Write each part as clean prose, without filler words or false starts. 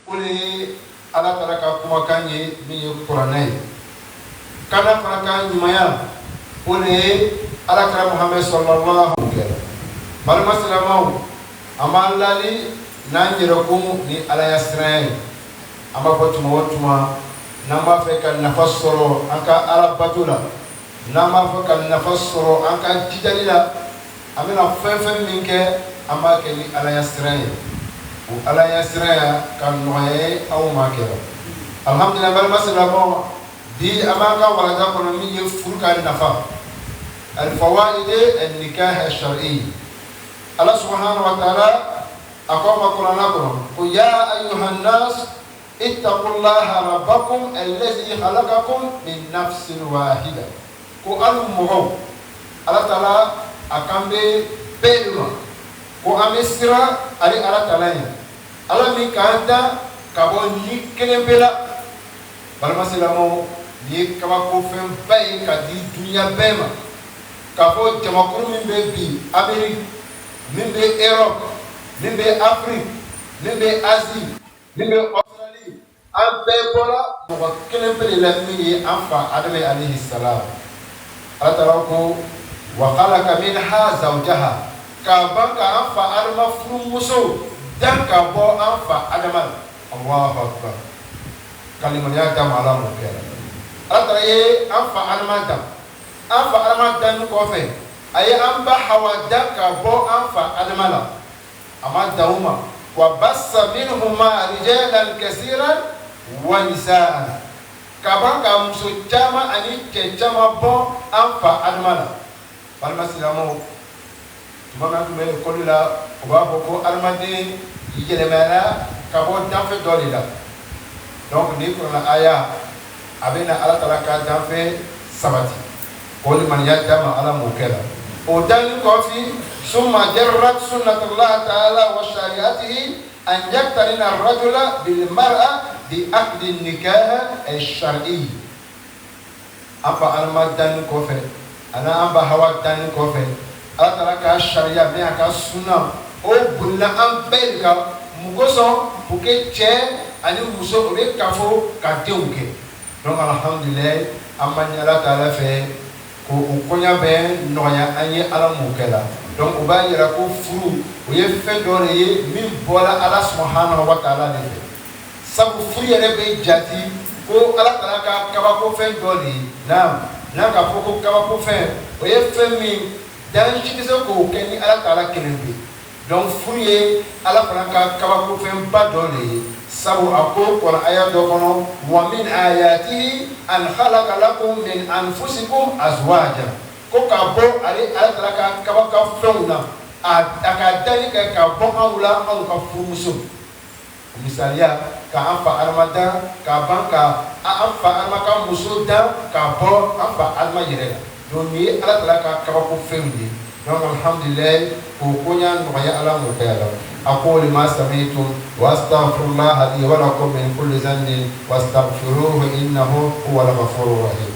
ule ala taraka kuma kanye mi Qur'anai kana faraka nyumaya ule ala kara Muhammad sallallahu alaihi wasallam balma salamaw amallali nanjirakum ni ala yasrai amba botuma watuma nama feka nafassoro anka ala batula nama feka nafassoro anka tijalila amina fefe minke amba ke ni ala yasrai ala yasrai kan noye aw makera alhamdulillah balma salamaw di amaka wala kono mi furka nafa al fawaid al nikah al shar'i Allah subhanahu wa ta'ala aqama qur'anakum ya ayyuhan nas ittaqullaha rabbakum alladhi khalaqakum min nafsin wahida ko al-muhaw Allah ta'ala akambe belma ko amesira ali Allah ta'ala Allah mi kanta kabo ni kelembela balma selamo ni kaba ko fem bay ka di dunya bema kabo jamakuru min be bi Amerique min be Europe min be Afrique min be Asie min be Australie an bɛɛ bɔra mɔgɔ kelen pe de la min ye an fa Adama alayhi salam Ala taala ko wa khalaqa minha zawjaha ka ban ka an fa Adama furumuso dan ka bɔ an fa Adama Allahu akbar kalimaniya dama ala mo kɛra Ala taala ye an fa Adama dan kɔfɛ a ye an ba Hawa dan ka bɔ an fa Adama la a ma dan o ma wa bassa minhuma rijalan kasiran wa nisaa kaban ka muso caman ani cɛ caman bɔ an fa Adama la balima silamɛw tuma min tun bɛ ekɔli la u b'a fɔ ko adamaden yɛlɛmana ka bɔ danfɛ dɔ de la donc ni kuranna aya a bɛ na Ala taala ka danfɛ sabati o limaniya dama Ala m'o kɛ la o danni kɔfɛ summa jarrat sunnatullah ta'ala wa shari'atihi an yaktarina ar-rajula bil mar'a bi aqdi nikah al-shar'i aba alma dan ko fe ana amba hawa dan ko fe Ala taala ka sharia me aka sunna o bulla an belka mugoso buke che ani muso o be kafo ka deuke donc alhamdulillah amma ni Ala taala fe ko konya be noya anye ala mukela donc o ba yira ko furu o ye fe do ye min bola Ala subhanahu wa ta'ala de sabu furu yere be jati ko Ala taala ka kaba ko fe do ni na ka ko kaba ko fe o ye fe min dan chikise ko keni Ala taala kelembe donc furu ye Ala fana ka kaba ko fe ba do ni sabu ako Qur'an aya do kono wa min ayatihi an khalaqa lakum min anfusikum azwaja ko ka bo ali Ala taala ka kaba ka fewna aka dani ka bo awla aw ka fumuso misalia ka anfa armada ka banka anfa armaka muso da ka bo anfa alma yere donc ni Ala taala ka kaba ko fewni donc alhamdulillah ko konya no ya Ala mo kayala أقول ما سمعتم وأستغفر الله لي ولكم من كل ذنب واستغفروه إنه هو الغفور الرحيم.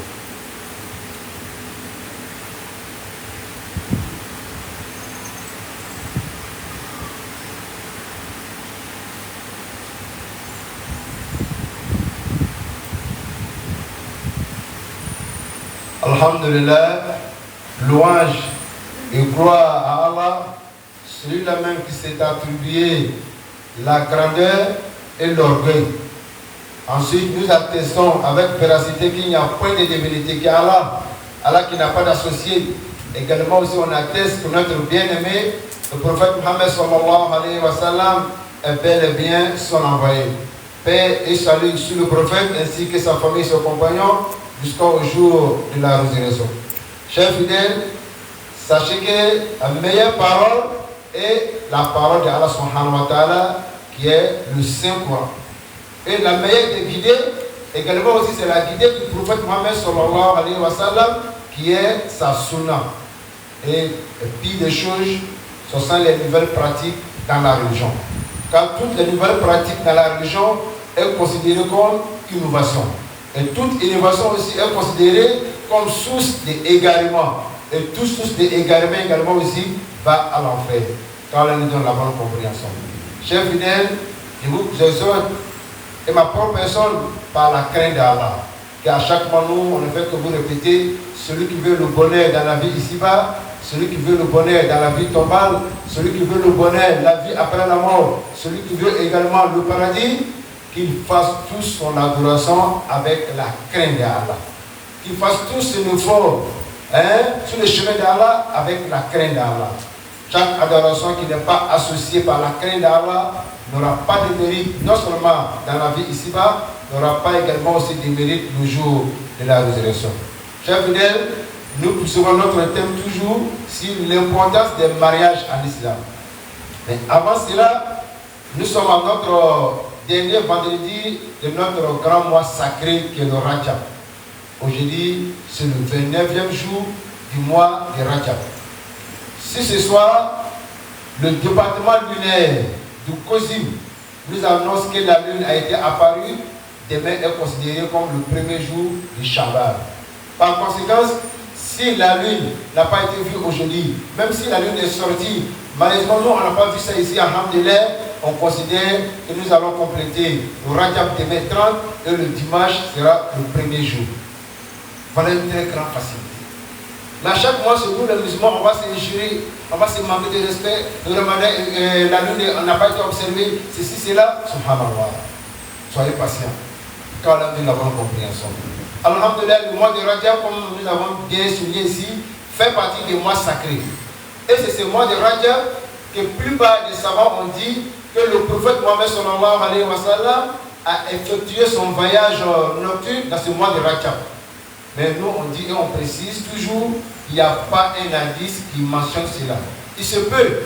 Alhamdulillah, louange et gloire à Allah. Celui-là même qui s'est attribué la grandeur et l'orgueil. Ensuite, nous attestons avec véracité qu'il n'y a point de divinité qu'Allah, Allah qui n'a pas d'associé. Également aussi, on atteste que notre bien-aimé, le prophète Muhammad sallallahu alayhi wa sallam, est bel et bien son envoyé. Paix et salut sur le prophète ainsi que sa famille, ses compagnons, jusqu'au jour de la résurrection. Chers fidèles, sachez que la meilleure parole et la parole de Allah subhanahu wa ta'ala qui est le Saint-Coran. Et la meilleure des guidées, également aussi c'est la guidée du prophète Mohammed sallallahu alayhi wa sallam qui est sa sunna. Et puis des choses, ce sont les nouvelles pratiques dans la religion. Car toutes les nouvelles pratiques dans la religion est considérée comme innovation. Et toute innovation aussi est considérée comme source d'égarement. Et toute source d'égarement également aussi va à l'enfer, car elle nous donne la bonne compréhension. Chers fidèles, je vous exhorte et ma propre personne par la crainte d'Allah. Et à chaque fois, nous, on ne fait que vous répéter, celui qui veut le bonheur dans la vie ici-bas, celui qui veut le bonheur dans la vie tombale, celui qui veut le bonheur, la vie après la mort, celui qui veut également le paradis, qu'il fasse tout son adoration avec la crainte d'Allah. Qu'il fasse tout son effort sur le chemin d'Allah avec la crainte d'Allah. Chaque adoration qui n'est pas associée par la crainte d'Allah n'aura pas de mérite, non seulement dans la vie ici-bas, n'aura pas également aussi de mérite le jour de la résurrection. Chers fidèles, nous poursuivons notre thème toujours sur l'importance des mariages en islam. Mais avant cela, nous sommes à notre dernier vendredi de notre grand mois sacré qui est le Rajab. Aujourd'hui, c'est le 29e jour du mois de Rajab. Si ce soir, le département lunaire du COSIM nous annonce que la lune a été apparue, demain est considéré comme le premier jour du Shabbat. Par conséquent, si la lune n'a pas été vue aujourd'hui, même si la lune est sortie, malheureusement nous on n'a pas vu ça ici à Alhamdulillah, on considère que nous allons compléter le Rajab demain 30 et le dimanche sera le premier jour. Voilà une très grande facilité. Mais à chaque mois, sur nous les musulmans, on va s'injurer, on va se manquer de respect. Le Ramadan, la lune n'a pas été observée, ceci, cela. Subhanallah. Soyez patients. Car là, nous l'avons compris ensemble. Alhamdulillah, le mois de Rajab, comme nous l'avons bien souligné ici, fait partie des mois sacrés. Et c'est ce mois de Rajab que la plupart des savants ont dit que le prophète Mohammed sallallahu alayhi wa sallam a effectué son voyage nocturne dans ce mois de Rajab. Mais nous, on dit et on précise toujours, il n'y a pas un indice qui mentionne cela. Il se peut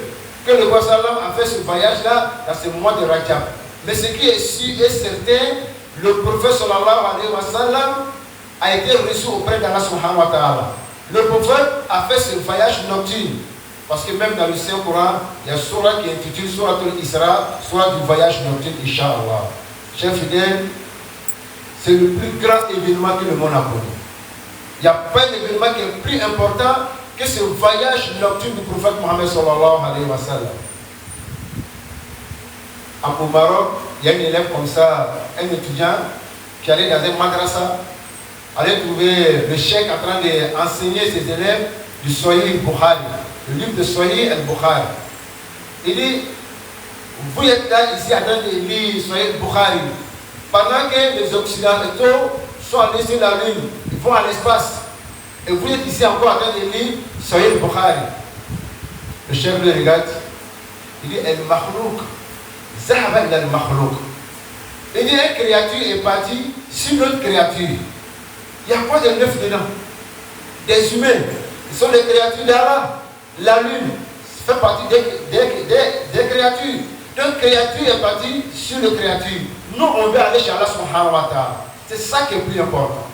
que le prophète sallam a fait ce voyage-là dans ce mois de Rajab. Mais ce qui est sûr et certain, le prophète sallallahu alayhi wa sallam a été reçu auprès d'Allah subhanahu wa ta'ala. Le prophète a fait ce voyage nocturne. Parce que même dans le Saint-Coran, il y a une surah qui est intitulée Surah al-Isra, surah du voyage nocturne, Inch'Allah. Chers fidèles, c'est le plus grand événement que le monde a connu. Il n'y a pas d'événement qui est plus important que ce voyage nocturne du prophète Mohammed sallallahu alayhi wa sallam. Au Maroc, il y a un élève comme ça, un étudiant qui allait dans un madrasa, allait trouver le cheikh en train d'enseigner ses élèves du Sahih Bukhari, le livre de Sahih al-Bukhari. Il dit, vous êtes là ici en train de lire Sahih Bukhari, pendant que les Occidentaux sont allés sur la lune, ils vont à l'espace, et vous êtes ici encore en train de lire Sahih Bukhari. Le cheikh le regarde, il dit, El-Makhlouk, Zahaba ila al-Makhlouk. Il dit, une créature est partie sur une autre créature. Il y a quoi de neuf dedans? Des humains, ils sont des créatures d'Allah. La lune fait partie des créatures. Donc, créature est partie sur une créature. Nous, on veut aller chez Allah subhanahu wa ta'ala. C'est ça qui est plus important.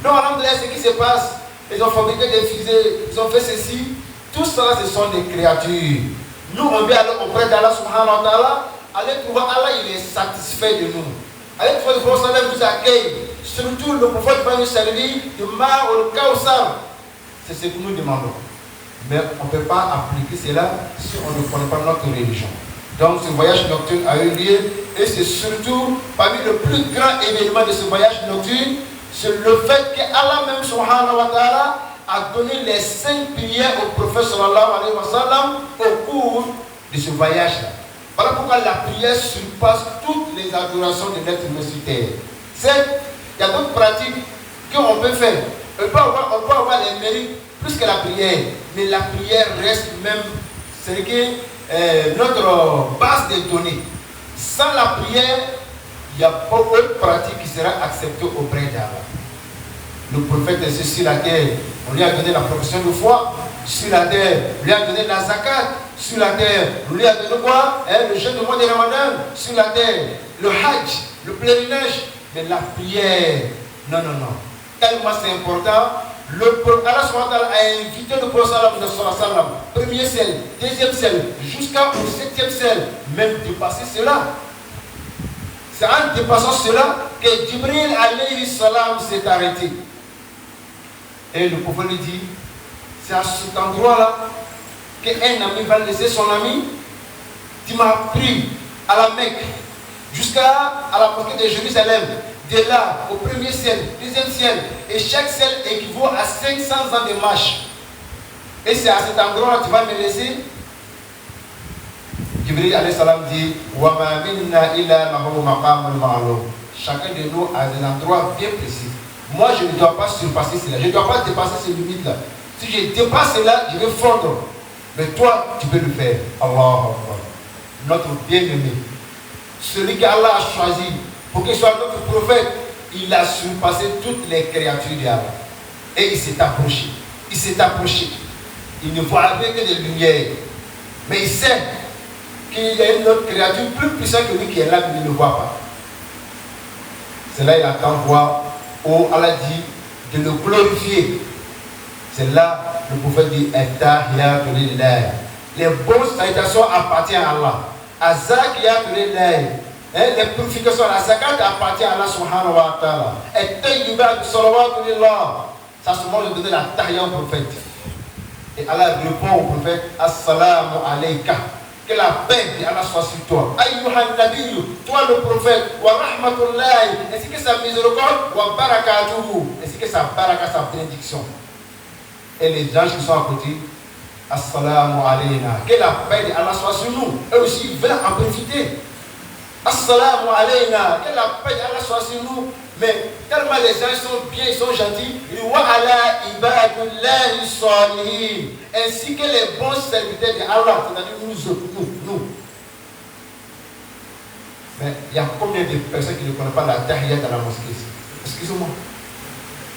Donc, alhamdoulilah, ce qui se passe, ils ont fabriqué des fusées, ils ont fait ceci. Tout ça, ce sont des créatures. Nous, on veut aller auprès d'Allah subhanahu wa ta'ala. Allez trouver Allah, il est satisfait de nous. Allez trouver le prophète nous accueille. Surtout, le prophète va nous servir de mar au Kawsar. C'est ce que nous demandons. Mais on ne peut pas appliquer cela si on ne connaît pas notre religion. Donc ce voyage nocturne a eu lieu et c'est surtout parmi le plus grand événement de ce voyage nocturne, c'est le fait qu'Allah même subhanahu wa ta'ala a donné les 5 prières au prophète sallallahu alayhi wa sallam au cours de ce voyage-là. Voilà pourquoi la prière surpasse toutes les adorations de l'être humain sur terre. Il y a d'autres pratiques qu'on peut faire. On peut avoir les mérites plus que la prière, mais la prière reste même, c'est notre base de données. Sans la prière, il n'y a pas autre pratique qui sera acceptée auprès d'Allah. Le prophète est sur la terre, on lui a donné la profession de foi. Sur la terre, on lui a donné la zakat. Sur la terre, on lui a donné quoi? Le jeûne du mois de Ramadan. Sur la terre, le hajj, le pèlerinage. Mais la prière, non. Tellement c'est important. Allah subhanahu wa ta'ala a invité le prophète sallallahu alayhi wa sallam, premier ciel, deuxième ciel, jusqu'au 7e ciel, même dépasser cela. C'est en dépassant cela que Jibril alayhi salam s'est arrêté. Et le prophète lui dit, c'est à cet endroit-là qu'un ami va laisser son ami. Tu m'as pris à la Mecque. jusqu'à la mosquée de Jérusalem. De là au premier ciel, deuxième ciel. Et chaque ciel équivaut à 500 ans de marche. Et c'est à cet endroit que tu vas me laisser. Jibril alayhi salam dit wa ma minna illa lahu maqamun ma'lum. Chacun de nous a des endroits bien précis. Moi, je ne dois pas surpasser cela. Je ne dois pas dépasser ces limites-là. Si je dépasse cela, je vais fondre. Mais toi, tu peux le faire. Allah, notre bien-aimé. Celui qu'Allah a choisi pour qu'il soit notre prophète, il a surpassé toutes les créatures d'Allah. Et il s'est approché. Il s'est approché. Il ne voit avec que des lumières. Mais il sait qu'il y a une autre créature plus puissante que lui qui est là, mais il ne le voit pas. C'est là qu'il attend voir où Allah dit de le glorifier. C'est là le prophète dit les bonnes salutations appartiennent à Allah. Les purifications, la zakat appartient à Allah subhanahu wa ta'ala. Et tayyibat salawatulillah. Ça se mange de donner la tahiyya au prophète. Et Allah répond au prophète assalamu alayka. Que la paix de Allah soit sur toi. Ayyuhan nabiyyu, toi le prophète, wa rahmatullahi, ainsi que sa miséricorde, wa barakatuhu, ainsi que sa baraka, sa bénédiction. Et les anges qui sont à côté, assalamu alayna. Que la paix de Allah soit sur nous. Eux aussi, ils veulent en profiter. Assalamu alayna. Que la paix de Allah soit sur nous. Mais tellement les gens sont bien, ils sont gentils. Wa ala ibadullahi salihin. Ainsi que les bons serviteurs de Allah, c'est-à-dire nous. Mais il y a combien de personnes qui ne connaissent pas la tahiyya dans la mosquée? Excusez-moi.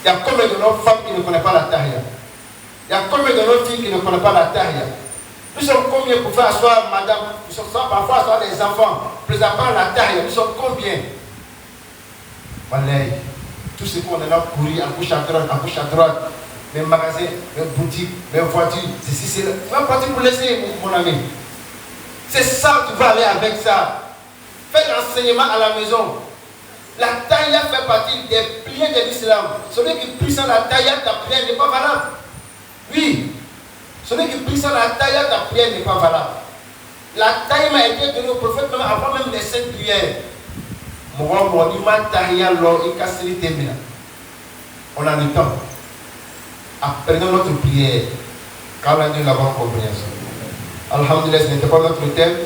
Il y a combien de nos femmes qui ne connaissent pas la tahiyya? Il y a combien de nos filles qui ne connaissent pas la tahiyya? Nous sommes combien pour faire asseoir madame? Nous sommes parfois asseoir les enfants pour les apprendre la tahiyya. Nous sommes combien? Voilà. Tout ce qu'on a là courir à gauche à droite, mes magasins, mes boutiques, mes voitures, c'est là. Tu vas partir pour laisser, mon ami. C'est ça, tu vas aller avec ça. Fais l'enseignement à la maison. La tahiyya fait partie des piliers de l'islam. Celui qui prie sans la tahiyya, ta prière n'est pas valable. Oui. Celui qui prie sans la tahiyya, ta prière n'est pas valable. La tahiyya a été donnée au prophète même avant même les 5 prières. On a le temps. Apprenons notre prière. Quand on a dit la bonne compréhension. Alhamdulillah, ce n'était pas notre thème.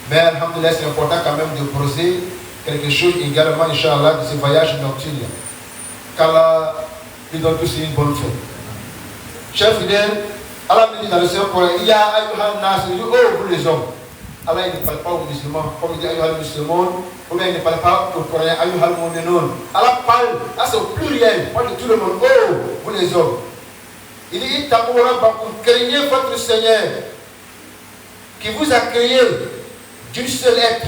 Mais Alhamdulillah, c'est important quand même de brosser quelque chose également, Inch'Allah, de ce voyage nocturne. Qu'Allah nous donne tous une bonne fête. Chers fidèles, Allah nous dit dans le Seigneur Coran, il y a Ayyuhan Nas, il dit, oh vous les hommes. Allah il ne parle pas aux musulmans, comme il dit Ayyuhal Muslimun, ou bien il ne parle pas aux Coréens, Ayyuhal Mu'minun. Allah parle, là c'est au pluriel, parle de tout le monde, oh vous les hommes. Il dit, craignez votre Seigneur, qui vous a créé d'une seule être,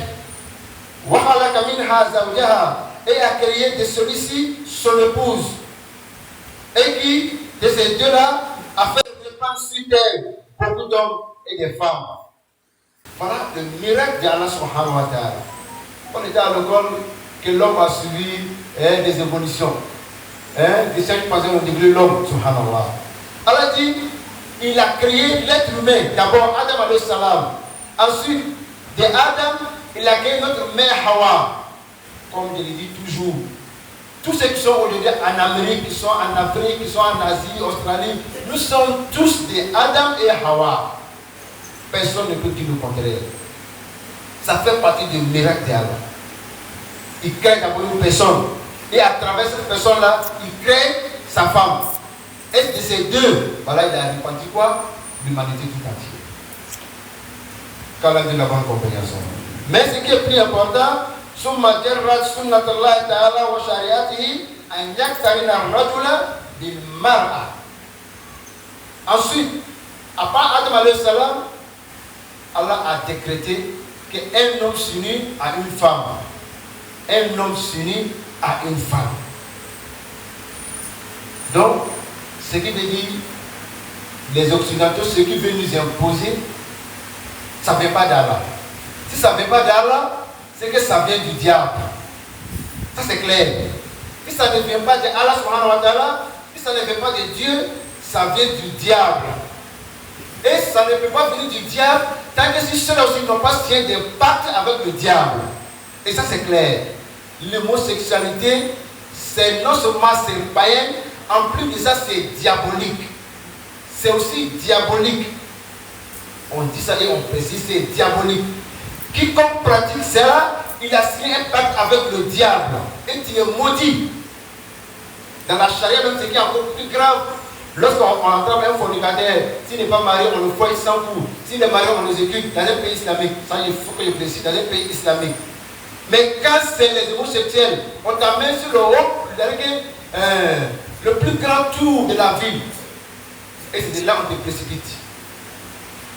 et a créé de celui-ci son épouse, et qui, de ces deux-là, a fait répandre sur terre beaucoup d'hommes et de femmes. Voilà le miracle d'Allah subhanahu wa ta'ala. On était à l'école que l'homme a suivi des évolutions. Des cinq passés ont développé l'homme, subhanallah. Allah dit, il a créé l'être humain. D'abord Adam alayhi salam. Ensuite, de Adam, il a créé notre mère Hawa. Comme je le dis toujours. Tous ceux qui sont aujourd'hui en Amérique, qui sont en Afrique, qui sont en Asie, Australie, nous sommes tous des Adam et Hawa. Personne ne peut dire le contraire. Ça fait partie du miracle d'Allah. Il crée d'abord une personne. Et à travers cette personne-là, il crée sa femme. Et de ces deux, voilà, il a répandu quoi? L'humanité tout entière. Qu'Allah donne la bonne compréhension. Mais ce qui est plus important, Summa jarrat sunnatullah ta'ala wa shariatihi an yaktarina ar-rajula bil mar'a. Ensuite, à part Adam alayhi salam, Allah a décrété qu'un homme s'unit à une femme. Un homme s'unit à une femme. Donc, ce qui veut dire, les Occidentaux, ce qui veut nous imposer, ça ne vient pas d'Allah. Si ça ne vient pas d'Allah, c'est que ça vient du diable. Ça c'est clair. Si ça ne vient pas d'Allah subhanahu wa ta'ala, si ça ne vient pas de Dieu, ça vient du diable. Et ça ne peut pas venir du diable tant que si ceux-là aussi n'ont pas signé des pactes avec le diable. Et ça c'est clair. L'homosexualité, c'est non seulement c'est païen, en plus de ça c'est diabolique. C'est aussi diabolique. On dit ça et on précise, c'est diabolique. Quiconque pratique cela, il a signé un pacte avec le diable. Et tu es maudit. Dans la charia, même ce qui est encore plus grave, lorsqu'on attrape un fornicateur, s'il n'est pas marié, on le foie sans coup. S'il est marié, on le exécute dans un pays islamique. Ça, il faut que je précise, dans un pays islamique. Mais quand c'est les homosexuels, on t'amène sur le haut, le plus grand tour de la ville. Et c'est de là qu'on te précipite.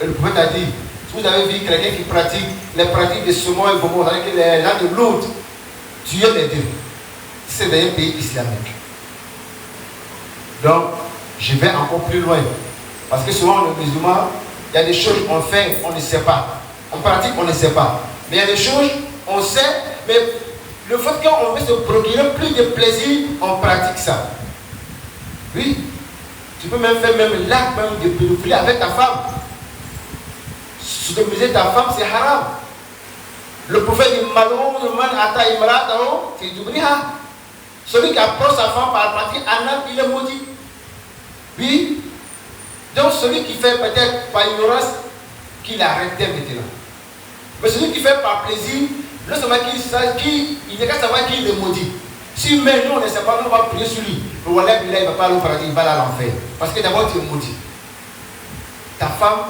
Et le prophète a dit, si vous avez vu quelqu'un qui pratique les pratiques de Sodome et Gomorrhe, avec les langues de l'autre, tuez les deux. C'est dans un pays islamique. Donc, je vais encore plus loin. Parce que souvent, le musulman, il y a des choses qu'on fait, on ne sait pas. On pratique, on ne sait pas. Mais il y a des choses, on sait, mais le fait qu'on veut se procurer plus de plaisir, on pratique ça. Oui, tu peux même faire même l'acte même de pédophilie avec ta femme. Sodomiser ta femme, c'est haram. Le prophète dit malheureusement, c'est d'oubliha. Celui qui approche sa femme par la pratique anal, il est maudit. Oui. Donc celui qui fait peut-être par ignorance, qu'il arrête maintenant. Mais celui qui fait par plaisir, non seulement il n'est qu'à savoir qu'il est maudit. Si mais nous on ne sait pas, nous on va prier sur lui. Le wallah il ne va pas aller au paradis, il va aller à l'enfer. Parce que d'abord tu es maudit. Ta femme,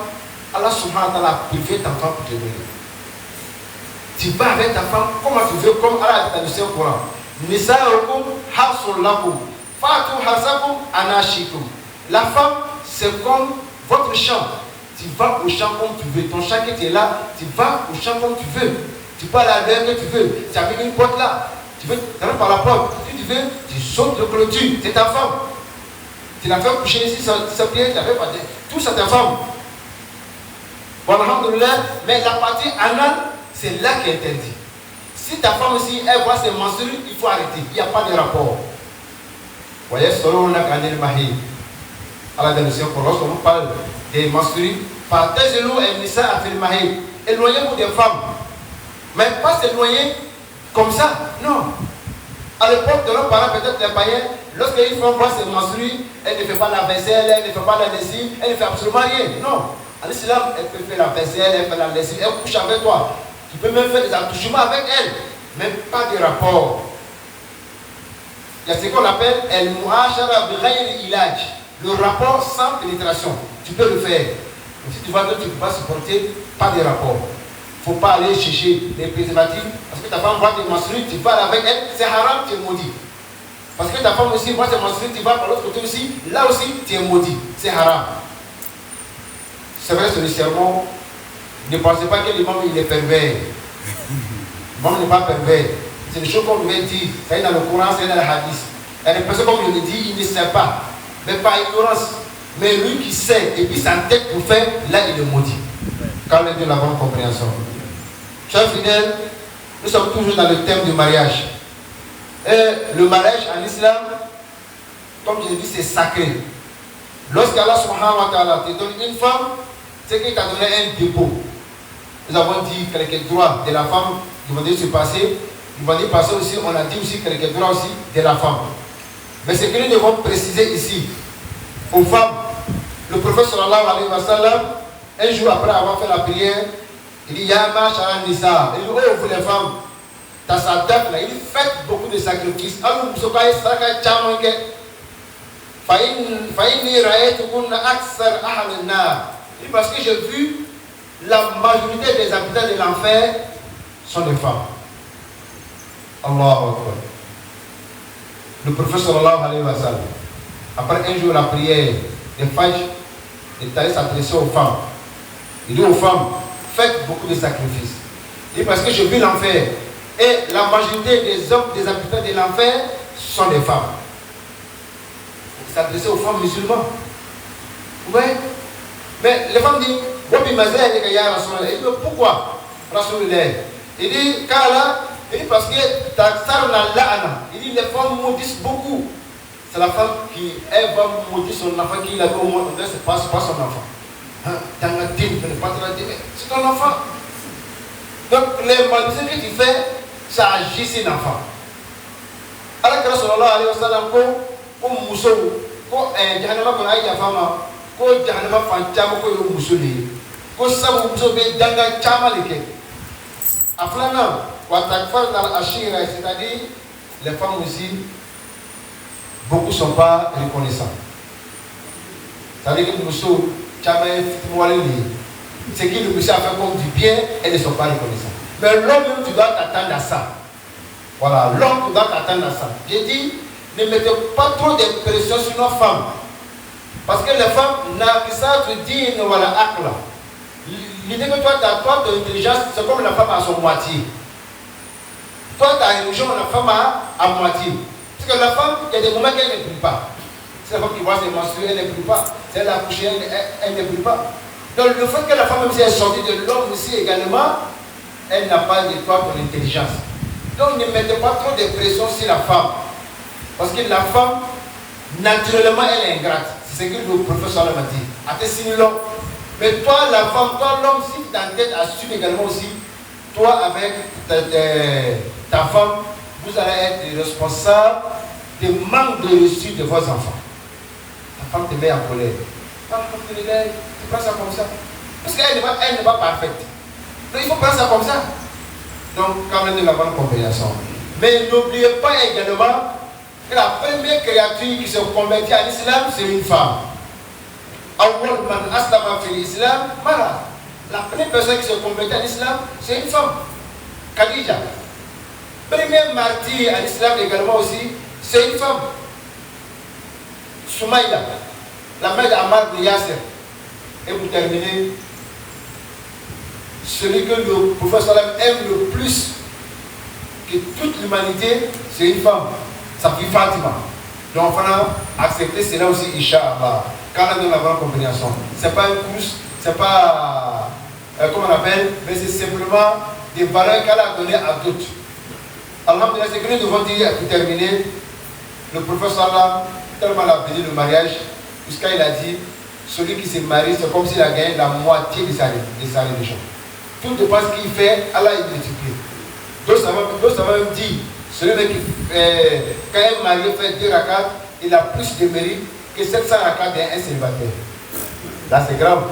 Allah subhanahu wa ta'ala a privé ta femme pour te donner. Tu vas avec ta femme, comment tu veux, comme Allah a dit dans le Coran. Nisa'ukum harsul lakum, fatu harsakum anashikum. La femme, c'est comme votre champ. Tu vas au champ comme tu veux. Ton champ qui est là, tu vas au champ comme tu veux. Tu peux aller à l'heure que tu veux. Tu as mis une porte là. Tu veux entrer par la porte. Si tu veux, tu sautes de clôture. C'est ta femme. Tu l'as fait coucher ici, ça pied, tu l'as fait partir. Tout ça, ta femme. Bon, alhamdoulilah, mais la partie anal, c'est là qui est interdit. Si ta femme aussi, elle voit ses menstrues, il faut arrêter. Il n'y a pas de rapport. Vous voyez, selon la canelle mahi. Alors, dans le Coran, lorsqu'on parle des menstrues, par tes genoux, elle dit ça à faire mahi. Éloignez-vous des femmes. Mais pas s'éloigner comme ça. Non. À l'époque de nos parents, peut-être les païens, lorsqu'ils font voir ses menstrues, elle ne fait pas la vaisselle, elle ne fait pas la lessive, elle ne fait absolument rien. Non. En islam, elle peut faire la vaisselle, elle fait la lessive, elle couche avec toi. Tu peux même faire des attouchements avec elle, mais pas de rapport. Il y a ce qu'on appelle le rapport sans pénétration. Tu peux le faire. Mais si tu vois que tu ne peux pas supporter, pas de rapport. Il ne faut pas aller chercher des préservatifs. Parce que ta femme voit tes menstrues, tu vas avec elle, c'est haram, tu es maudit. Parce que ta femme aussi voit tes menstrues, tu vas par l'autre côté aussi, là aussi, tu es maudit. C'est haram. C'est vrai, sur le sermon, ne pensez pas que l'imam il est pervers. L'imam n'est pas pervers. C'est des choses qu'on devait dire. Ça est dans le Coran, c'est dans le hadith. Il y a des personnes, comme je l'ai dit, il ne sait pas. Mais par ignorance. Mais lui qui sait, et puis sa tête pour faire, là il est maudit. Quand on est de la bonne compréhension. Chers fidèles, nous sommes toujours dans le thème du mariage. Et le mariage en islam, comme je l'ai dit, c'est sacré. Lorsqu'Allah subhanahu wa ta'ala te donne une femme, c'est qu'il t'a donné un dépôt. Nous avons dit quelques droits de la femme qui vont se passer. Ils vont passer aussi, on a dit aussi quelques droits aussi de la femme. Mais ce que nous devons préciser ici, aux femmes, le prophète sallallahu alayhi wa sallam, un jour après avoir fait la prière, il dit Ya ma'shara nisa. Il dit oh vous les femmes, t'as sa date là, il dit faites beaucoup de sacrifices. Alors vous savez, ça va chamange. Parce que j'ai vu la majorité des habitants de l'enfer sont des femmes. Allahu Akbar. Le prophète sallallahu alayhi wa sallam, après un jour la prière des Fajr, il est allé s'adresser aux femmes. Il dit aux femmes, faites beaucoup de sacrifices. Il dit parce que j'ai vu l'enfer et la majorité des hommes, des habitants de l'enfer sont des femmes. Il s'adressait aux femmes musulmanes. Vous voyez? Mais les femmes disent, il dit pourquoi Rasulullah? Il dit, il dit parce que il dit les femmes maudissent beaucoup. C'est la femme qui elle va maudire son enfant qui l'a vu au monde. C'est pas son enfant. C'est ton enfant. Donc les malédictions que tu fais, ça agit sur l'enfant. Alors que sallallahu alayhi wa sallam, comme Moussou, comme Jahanama qu'on a eu la femme, comme Jahanama Fantama, comme Moussouli, comme ça, Moussou, Danga Chamalike. Aflana, Watakfar dans l'Achira, c'est-à-dire les femmes aussi, beaucoup ne sont pas reconnaissants. C'est-à-dire que Moussou, Chamay, c'est qu'il le monsieur a fait comme du bien, elles ne sont pas reconnaissantes. Mais l'homme, tu dois t'attendre à ça. Voilà, l'homme, tu dois t'attendre à ça. J'ai dit, ne mettez pas trop de pression sur nos femmes. Parce que les femmes n'ont que ça te dire, voilà, acte là. L'idée que toi, tu as ton intelligence, c'est comme la femme à son moitié. Toi, ta religion, la femme à moitié. Parce que la femme, il y a des moments qu'elle ne brille pas. C'est la femme qui voit ses menstrues, elle ne brille pas. C'est elle a accouché, elle ne brille pas. Donc le fait que la femme, même si elle est sortie de l'homme aussi également, elle n'a pas de toi ton intelligence. Donc ne mettez pas trop de pression sur la femme. Parce que la femme, naturellement, elle est ingrate. C'est ce que le professeur m'a dit. Attends, l'homme. Mais toi, la femme, toi, l'homme, si tu as tête, assume également aussi, toi, avec ta femme, vous allez être responsable des manques de réussite de vos enfants. Ta femme te met en colère. Tu prends ça comme ça. Parce qu'elle n'est pas parfaite. Donc il faut prendre ça comme ça. Donc, quand même de la bonne compréhension. Mais n'oubliez pas également que la première créature qui se convertit à l'islam, c'est une femme. Awwal man aslama fil islam, mara. La première personne qui se convertit à l'islam, c'est une femme. Khadija. Première martyr à l'islam également aussi, c'est une femme. Soumaïla, la mère d'Ammar de Yasser. Et pour terminer, celui que le prophète aime le plus que toute l'humanité, c'est une femme. Sa fille Fatima. Donc, on va accepter cela aussi, Inch'Allah. Quand on a la bonne compréhension. Ce n'est pas une course, ce n'est pas, comment on appelle, mais c'est simplement des valeurs qu'elle a données à d'autres. Alhamdulillah, c'est que nous devons dire, pour terminer, le prophète sallam, tellement a béni le mariage, puisqu'il a dit, celui qui s'est marié, c'est comme s'il a gagné la moitié de sa religion. Tout dépend de ce qu'il fait, Allah est multiplié. D'autres savants même dit, celui qui, quand un marié fait 2 rakats, il a plus de mérite que 700 rakats d'un célibataire. Là, c'est grave.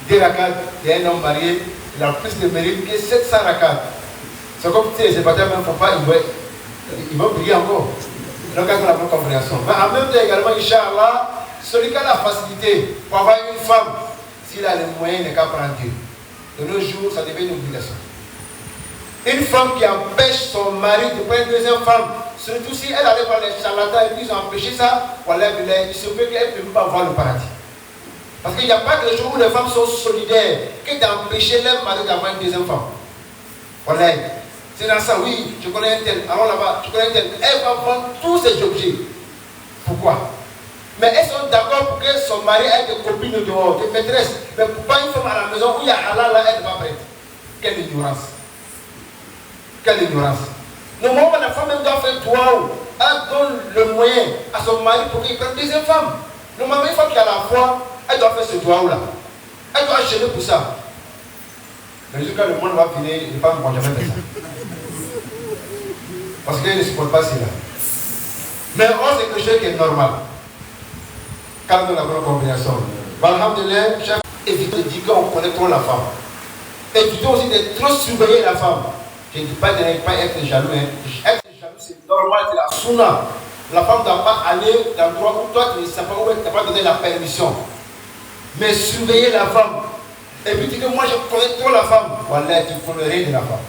2 rakats d'un homme marié, il a plus de mérite que 700 rakats. C'est comme si les célibataires ne font pas, ils vont briller encore. Donc, on a la bonne compréhension. Mais en même temps, également, Inch'Allah, celui qui a la facilité pour avoir une femme, s'il a les moyens, il n'est qu'à prendre Dieu. De nos jours, ça devient une obligation. Une femme qui empêche son mari de prendre une deuxième femme, surtout si elle allait voir les charlatans et puis ils ont empêché ça, il se peut qu'elle ne peut pas voir le paradis. Parce qu'il n'y a pas de jour où les femmes sont solidaires que d'empêcher leur mari d'avoir une deuxième femme. Voilà. C'est dans ça, oui, je connais un tel, alors là-bas, je connais un tel. Elle va prendre tous ces objets. Pourquoi? Mais elles sont d'accord pour que son mari ait des copines dehors, des maîtresses. Mais pourquoi une femme à la maison où il y a halal là, elle n'est pas prête? Quelle ignorance. Quelle ignorance. Normalement, la femme même doit faire droit. Elle donne le moyen à son mari pour qu'il prenne une deuxième femme. Normalement, une femme qui a la foi, elle doit faire ce droit-là. Elle doit enchaîner pour ça. Mais jusqu'à le monde va finir, les femmes ne vont jamais faire ça. Parce qu'elles ne supportent pas cela. Mais on c'est quelque chose qui est normal. Quand on a la bonne combinaison. Alhamdulillah, évitez de dire qu'on connaît trop la femme. Évitez aussi de trop surveiller la femme. Je ne dis pas de ne pas être jaloux. Être jaloux, c'est normal, c'est la sunna. La femme ne doit pas aller dans l'endroit où toi tu ne sais pas où elle ne t'a pas donné la permission. Mais surveiller la femme. Et puis tu dis que moi je connais trop la femme. Voilà, tu ne connais rien de la femme.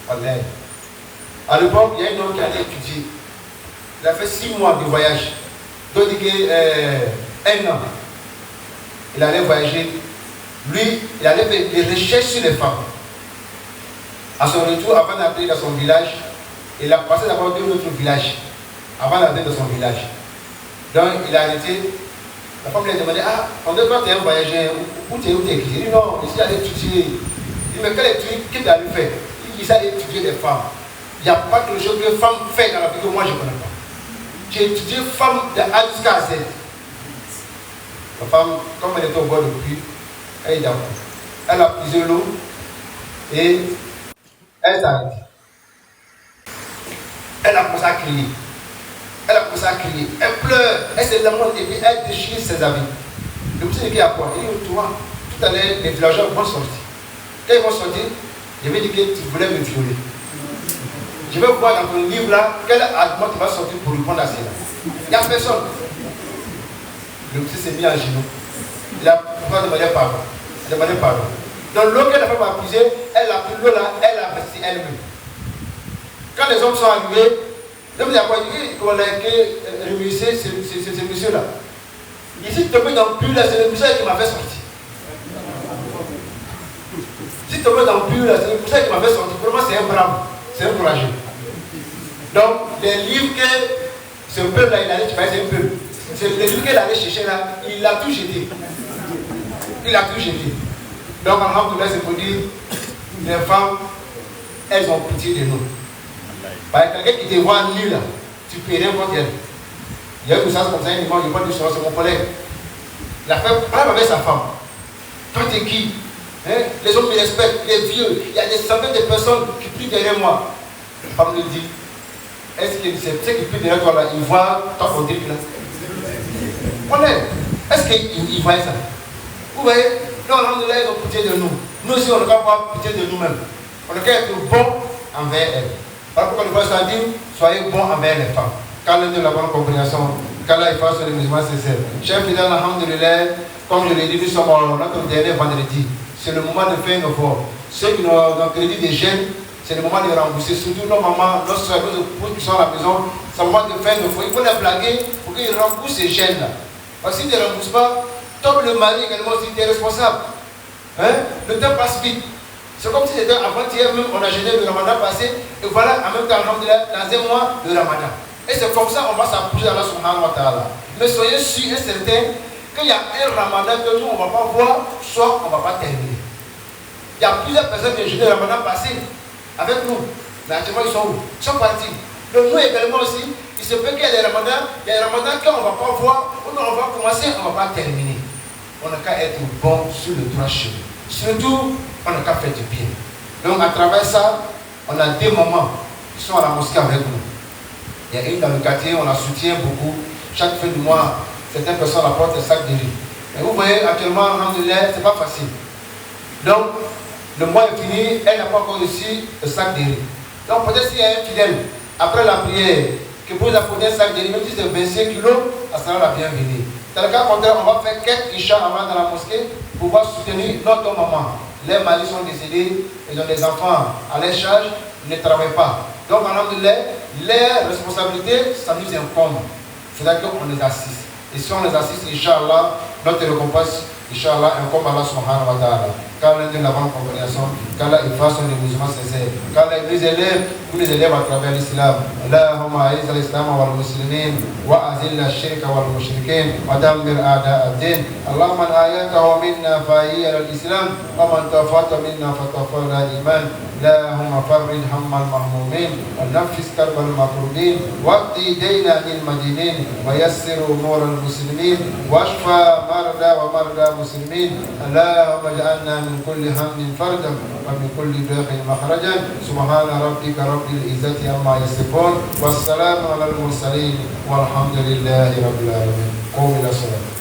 Voilà. À l'époque, il y a un homme qui allait étudier. Il a fait 6 mois de voyage. Donc il dit que 1 an. Il allait voyager. Lui, il allait faire des recherches sur les femmes. À son retour, avant d'entrer dans son village, il a passé d'abord 2 autres villages. Avant d'entrer dans son village. Donc il a arrêté. La femme lui a demandé, ah, on doit pas un voyageur, où tu es, Il dit non, ici à étudier. Il dit, mais quelle étude, qu'est-ce que tu as fait? Il dit, ça étudier des femmes. Il n'y a pas quelque chose que les femmes font dans la vie que moi je ne connais pas. J'ai étudié femme de A jusqu'à Z. La femme, comme elle était au bord du puits, elle est d'accord. Elle a puisé l'eau et elle s'est arrêtée. Elle a commencé à crier. Elle a commencé à crier. Elle pleure. Elle s'est lamentée et puis elle déchire ses habits. Le monsieur dit à quoi? Il dit, toi, tout à l'heure, les villageois vont sortir. Quand ils vont sortir, je vais dire que tu voulais me violer. Je vais voir dans ton livre là, quel argument tu vas sortir pour répondre à cela. Il n'y a personne. Le monsieur s'est mis à genoux. Il a demandé pardon. Il a demandé pardon. Donc l'eau qu'elle a fait m'accuser, elle a pris l'eau là, elle a versé elle-même. Quand les hommes sont arrivés, l'homme a dit qu'on a réunissé ce monsieur-là. Il s'est tombé dans le puits là, c'est le monsieur qui m'a fait sortir. Il s'est tombé dans le puits là, c'est le monsieur qui m'a fait sortir. Vraiment, c'est un brave, c'est un courageux. Donc, les livres que ce peuple-là, il allait, tu vois, c'est un peuple. C'est les livres qu'il allait chercher là, il a tout jeté. Il a tout jeté. Donc, en alhamdoulilah, c'est pour dire, les femmes, elles ont pitié de nous. Par exemple, quelqu'un qui te voit nu là, tu peux rien contre elle. Il y a eu une chose comme ça, il m'a dit, c'est mon collègue. Il a fait parler avec sa femme. Toi, t'es qui? Hein? Les hommes me respectent, les vieux. Il y a des centaines de personnes qui prient derrière moi. La femme lui dit, est-ce que c'est ceux qui prient derrière toi là, ils voient ton conduite là? On est. Est-ce qu'ils voient ça? Vous voyez? Nous, alhamdoulilah, ils ont pitié de nous. Nous aussi, on ne doit pas avoir pitié de nous-mêmes. On doit être bon envers elles. Voilà pourquoi le prophète dit, soyez bons envers les femmes. Qu'Allah donne la bonne compréhension, qu'Allah fasse sur les musulmans sincères. Chers fidèles, alhamdoulilah, comme je l'ai dit, nous sommes notre dernier vendredi. C'est le moment de faire nos efforts. Ceux qui ont crédit des jeunes, c'est le moment de rembourser. Surtout nos mamans, nos soeurs, nos épouses qui sont à la maison, c'est le moment de faire nos efforts. Il faut les blaguer pour qu'ils remboursent ces jeunes-là. Parce que s'ils ne remboursent pas, comme le mari également, si tu es responsable. Hein? Le temps passe vite. C'est comme si c'était avant-hier même, on a gêné le ramadan passé, et voilà, en même temps, alhamdoulilah, dans un mois, le ramadan. Et c'est comme ça qu'on va s'approcher d'Allah subhanahu wa ta'ala. Mais soyez sûrs et certains qu'il y a un ramadan que nous, on ne va pas voir, soit on ne va pas terminer. Il y a plusieurs personnes qui ont gêné le ramadan passé avec nous. Mais actuellement, ils sont où? Ils sont partis. Donc nous également aussi, il se peut qu'il y a des ramadans, qu'on ne va pas voir, ou on va commencer, on ne va pas terminer. On n'a qu'à être bon sur le droit chemin. Surtout, on n'a qu'à faire du bien. Donc à travers ça, on a des moments qui sont à la mosquée avec nous. Il y a une dans le quartier, on la soutient beaucoup. Chaque fin du mois, certaines personnes apportent des sacs de riz. Et vous voyez, actuellement, alhamdoulilah, ce n'est pas facile. Donc, le mois est fini, elle n'a pas encore reçu le sac de riz. Donc peut-être s'il y a un fidèle, après la prière, que vous apportez un sac de riz, même si c'est 25 kilos, ça sera la bienvenue. Dans le cas contraire, on va faire quelques isha avant dans la mosquée pour pouvoir soutenir notre maman. Les maris sont décédés, ils ont des enfants à leur charge, ils ne travaillent pas. Donc, alhamdoulilah, les responsabilités, ça nous incombe. Il faudra qu'on les assiste. Et si on les assiste, Inch'Allah, notre récompense, Inch'Allah, incombe Allah subhanahu wa ta'ala. Qu'Allah donne la bonne compréhension, qu'Allah efface les musulmans sincères, qu'Allah nous élève à travers l'islam. Allahumma a'iz al-islam wal muslimin, wa azil al-shirk wal mushrikin, wa dammir a'da ad-din. Allahumma ayatahu minna fa'iyya al-islam, wa man tawafata minna fatawaffa al-iman. اللهم فرج هم المهمومين ونفس كرب المكروبين واقضي دين المدينين ويسر امور المسلمين واشفى مرضى ومرضى المسلمين. اللهم اجعلنا من كل هم فرجا ومن كل ضيق مخرجا. سبحان ربك رب العزة عما يصفون والسلام على المرسلين والحمد لله رب العالمين. قوموا الى الصلاة.